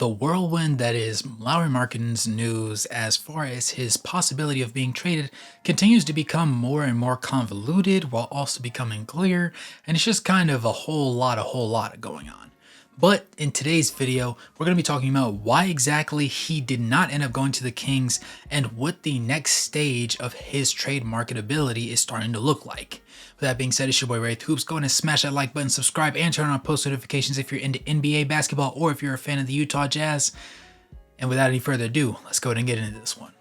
The whirlwind that is Lauri Markkanen's news as far as his possibility of being traded continues to become more and more convoluted while also becoming clear, and it's just kind of a whole lot going on. But in today's video, we're going to be talking about why exactly he did not end up going to the Kings and what the next stage of his trade marketability is starting to look like. With that being said, it's your boy Wraith Hoops. Go ahead and smash that like button, subscribe, and turn on post notifications if you're into NBA basketball or if you're a fan of the Utah Jazz. And without any further ado, let's go ahead and get into this one.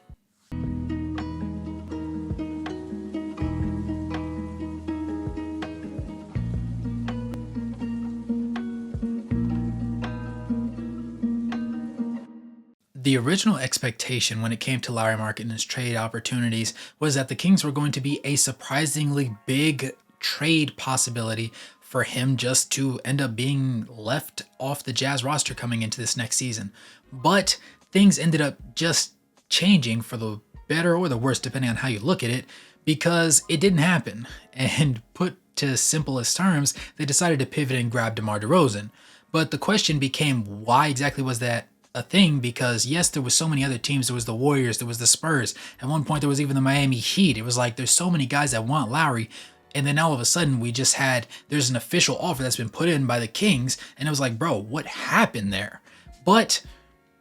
The original expectation when it came to Lauri Markkanen's trade opportunities was that the Kings were going to be a surprisingly big trade possibility for him just to end up being left off the Jazz roster coming into this next season. But things ended up just changing for the better or the worse, depending on how you look at it, because it didn't happen. And put to simplest terms, they decided to pivot and grab DeMar DeRozan. But the question became, why exactly was that a thing? Because yes, there was so many other teams. There was the Warriors, there was the Spurs. At one point, there was even the Miami Heat. It was like there's so many guys that want Lauri, and then all of a sudden there's an official offer that's been put in by the Kings, and it was like, bro, what happened there? But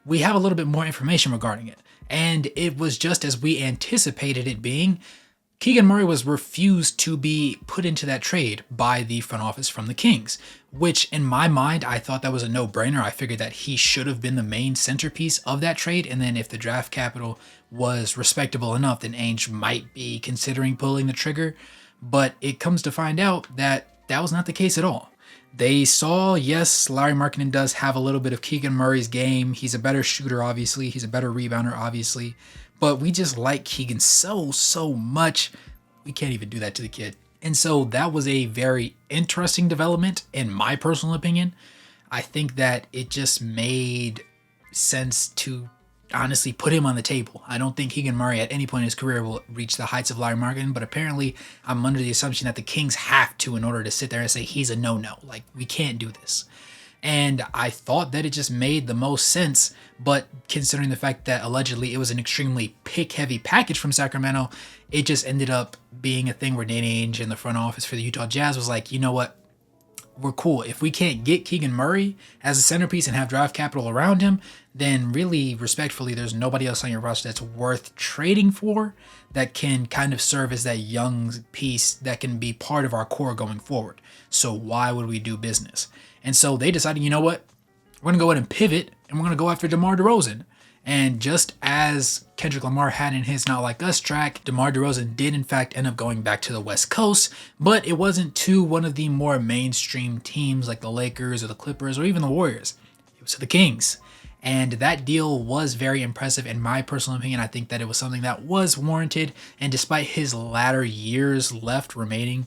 we have a little bit more information regarding it, and it was just as we anticipated it being. Keegan Murray was refused to be put into that trade by the front office from the Kings, which in my mind, I thought that was a no-brainer. I figured that he should have been the main centerpiece of that trade, and then if the draft capital was respectable enough, then Ainge might be considering pulling the trigger. But it comes to find out that that was not the case at all. They saw, yes, Lauri Markkanen does have a little bit of Keegan Murray's game. He's a better shooter, obviously. He's a better rebounder, obviously. But we just like Keegan so much, we can't even do that to the kid. And so that was a very interesting development, in my personal opinion. I think that it just made sense to honestly put him on the table. I don't think Keegan Murray at any point in his career will reach the heights of Lauri Markkanen, but apparently I'm under the assumption that the Kings have to in order to sit there and say he's a no-no. Like, we can't do this. And I thought that it just made the most sense, but considering the fact that allegedly it was an extremely pick-heavy package from Sacramento, it just ended up being a thing where Danny Ainge in the front office for the Utah Jazz was like, you know what? We're cool. If we can't get Keegan Murray as a centerpiece and have draft capital around him, then really, respectfully, there's nobody else on your roster that's worth trading for that can kind of serve as that young piece that can be part of our core going forward. So why would we do business? And so they decided, you know what? We're going to go ahead and pivot, and we're going to go after DeMar DeRozan. And just as Kendrick Lamar had in his Not Like Us track, DeMar DeRozan did in fact end up going back to the West Coast, but it wasn't to one of the more mainstream teams like the Lakers or the Clippers or even the Warriors. It was to the Kings. And that deal was very impressive in my personal opinion. I think that it was something that was warranted, and despite his latter years left remaining,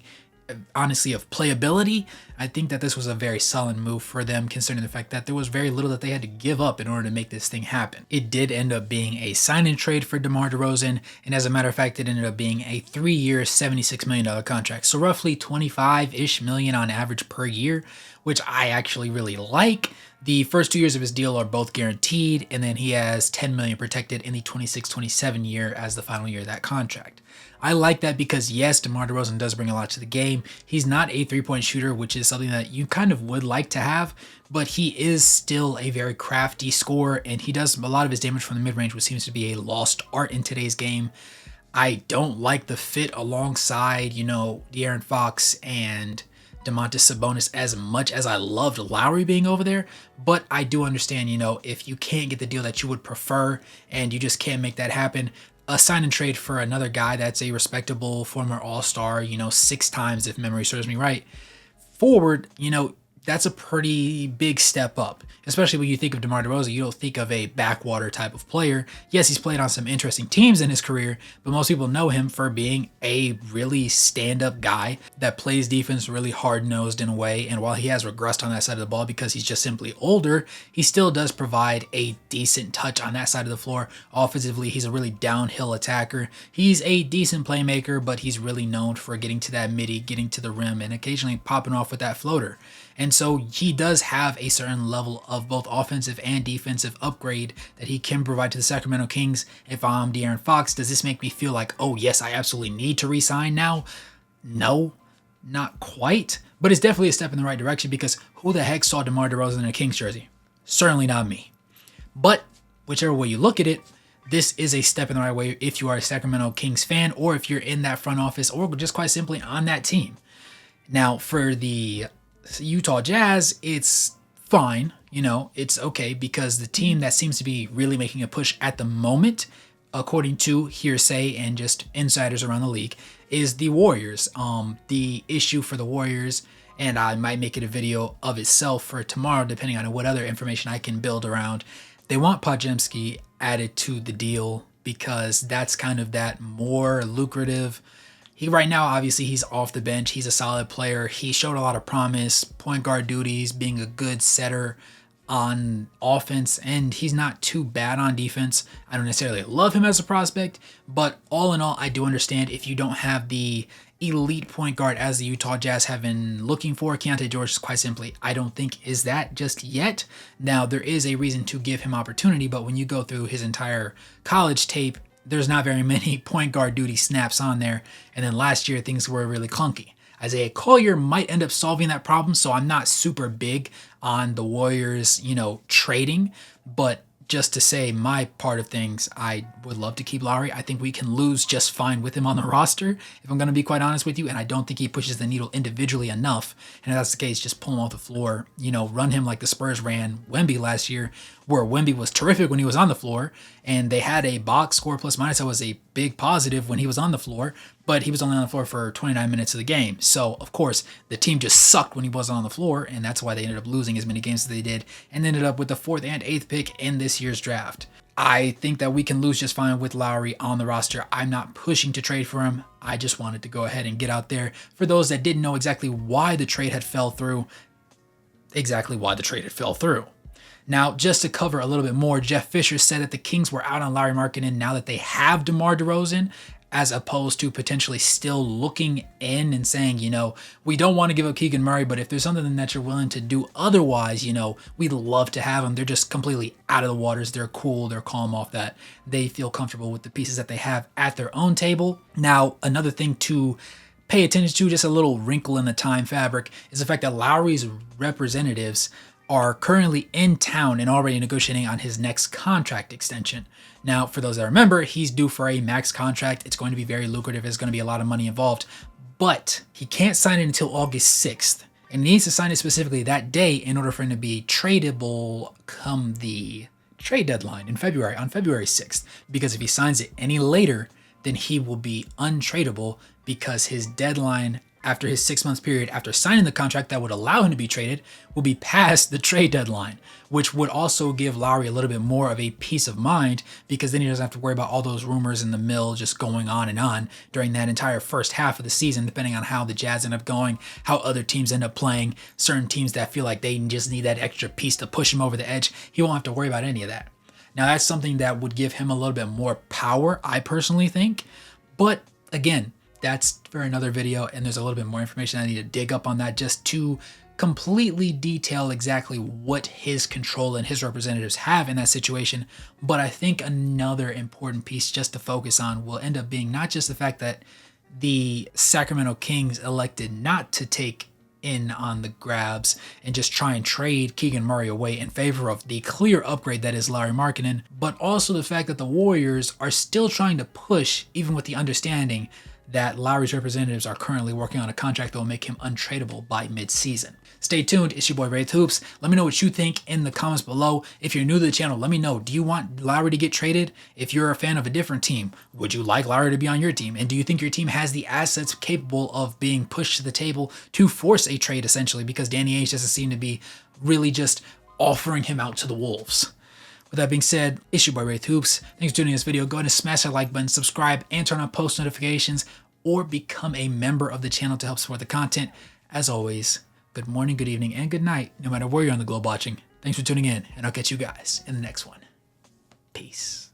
honestly, of playability, I think that this was a very solid move for them, considering the fact that there was very little that they had to give up in order to make this thing happen. It did end up being a sign-in trade for DeMar DeRozan, and as a matter of fact, it ended up being a 3-year, $76 million contract, so roughly 25-ish million on average per year, which I actually really like. The first 2 years of his deal are both guaranteed, and then he has $10 million protected in the 26-27 year as the final year of that contract. I like that because, yes, DeMar DeRozan does bring a lot to the game. He's not a three-point shooter, which is something that you kind of would like to have, but he is still a very crafty scorer, and he does a lot of his damage from the mid-range, which seems to be a lost art in today's game. I don't like the fit alongside, De'Aaron Fox and Domantas Sabonis as much as I loved Lauri being over there, but I do understand, if you can't get the deal that you would prefer and you just can't make that happen, a sign and trade for another guy that's a respectable former all-star, 6 times if memory serves me right, forward, that's a pretty big step up. Especially when you think of DeMar DeRozan, you don't think of a backwater type of player. Yes, he's played on some interesting teams in his career, but most people know him for being a really stand-up guy that plays defense really hard-nosed in a way. And while he has regressed on that side of the ball because he's just simply older, he still does provide a decent touch on that side of the floor. Offensively, he's a really downhill attacker. He's a decent playmaker, but he's really known for getting to that midi, getting to the rim, and occasionally popping off with that floater. And so he does have a certain level of both offensive and defensive upgrade that he can provide to the Sacramento Kings. If I'm De'Aaron Fox, does this make me feel like, oh yes, I absolutely need to resign now? No, not quite, but it's definitely a step in the right direction, because who the heck saw DeMar DeRozan in a Kings jersey? Certainly not me. But whichever way you look at it, this is a step in the right way if you are a Sacramento Kings fan, or if you're in that front office, or just quite simply on that team. Now, for the Utah Jazz, it's fine. It's okay, because the team that seems to be really making a push at the moment, according to hearsay and just insiders around the league, is the Warriors. The issue for the Warriors, and I might make it a video of itself for tomorrow, depending on what other information I can build around. They want Podziemski added to the deal because that's kind of that more lucrative. Right now, obviously, he's off the bench. He's a solid player. He showed a lot of promise, point guard duties, being a good setter on offense, and he's not too bad on defense. I don't necessarily love him as a prospect, but all in all, I do understand if you don't have the elite point guard as the Utah Jazz have been looking for. Keontae George, quite simply, I don't think is that just yet. Now, there is a reason to give him opportunity, but when you go through his entire college tape, there's not very many point guard duty snaps on there. And then last year, things were really clunky. Isaiah Collier might end up solving that problem, so I'm not super big on the Warriors, trading. But just to say my part of things, I would love to keep Lauri. I think we can lose just fine with him on the roster, if I'm going to be quite honest with you. And I don't think he pushes the needle individually enough. And if that's the case, just pull him off the floor, run him like the Spurs ran Wemby last year, where Wemby was terrific when he was on the floor. And they had a box score plus minus that was a big positive when he was on the floor, but he was only on the floor for 29 minutes of the game. So, of course, the team just sucked when he wasn't on the floor, and that's why they ended up losing as many games as they did, and ended up with the 4th and 8th pick in this year's draft. I think that we can lose just fine with Lauri on the roster. I'm not pushing to trade for him. I just wanted to go ahead and get out there. For those that didn't know exactly why the trade had fell through, Now, just to cover a little bit more, Jeff Fisher said that the Kings were out on Lauri Markkanen now that they have DeMar DeRozan, as opposed to potentially still looking in and saying, we don't want to give up Keegan Murray, but if there's something that you're willing to do otherwise, we'd love to have them. They're just completely out of the waters. They're cool. They're calm off that. They feel comfortable with the pieces that they have at their own table. Now, another thing to pay attention to, just a little wrinkle in the time fabric, is the fact that Lauri's representatives are currently in town and already negotiating on his next contract extension. Now, for those that remember, he's due for a max contract. It's going to be very lucrative. There's going to be a lot of money involved, but he can't sign it until August 6th, and he needs to sign it specifically that day in order for him to be tradable come the trade deadline on February 6th, because if he signs it any later, then he will be untradeable, because his deadline after his 6-month period after signing the contract that would allow him to be traded will be past the trade deadline, which would also give Lauri a little bit more of a peace of mind, because then he doesn't have to worry about all those rumors in the mill just going on and on during that entire first half of the season, depending on how the Jazz end up going, how other teams end up playing, certain teams that feel like they just need that extra piece to push him over the edge. He won't have to worry about any of that. Now, that's something that would give him a little bit more power, I personally think. But again, that's for another video, and there's a little bit more information I need to dig up on that just to completely detail exactly what his control and his representatives have in that situation. But I think another important piece just to focus on will end up being not just the fact that the Sacramento Kings elected not to take in on the grabs and just try and trade Keegan Murray away in favor of the clear upgrade that is Lauri Markkanen, but also the fact that the Warriors are still trying to push, even with the understanding that Lauri's representatives are currently working on a contract that will make him untradeable by mid-season. Stay tuned. It's your boy Wraith Hoops. Let me know what you think in the comments below. If you're new to the channel, let me know. Do you want Lauri to get traded? If you're a fan of a different team, would you like Lauri to be on your team? And do you think your team has the assets capable of being pushed to the table to force a trade, essentially, because Danny Ainge doesn't seem to be really just offering him out to the Wolves? With that being said, it's your boy Wraith Hoops. Thanks for tuning in this video. Go ahead and smash that like button, subscribe, and turn on post notifications, or become a member of the channel to help support the content. As always, good morning, good evening, and good night, no matter where you're on the globe watching. Thanks for tuning in, and I'll catch you guys in the next one. Peace.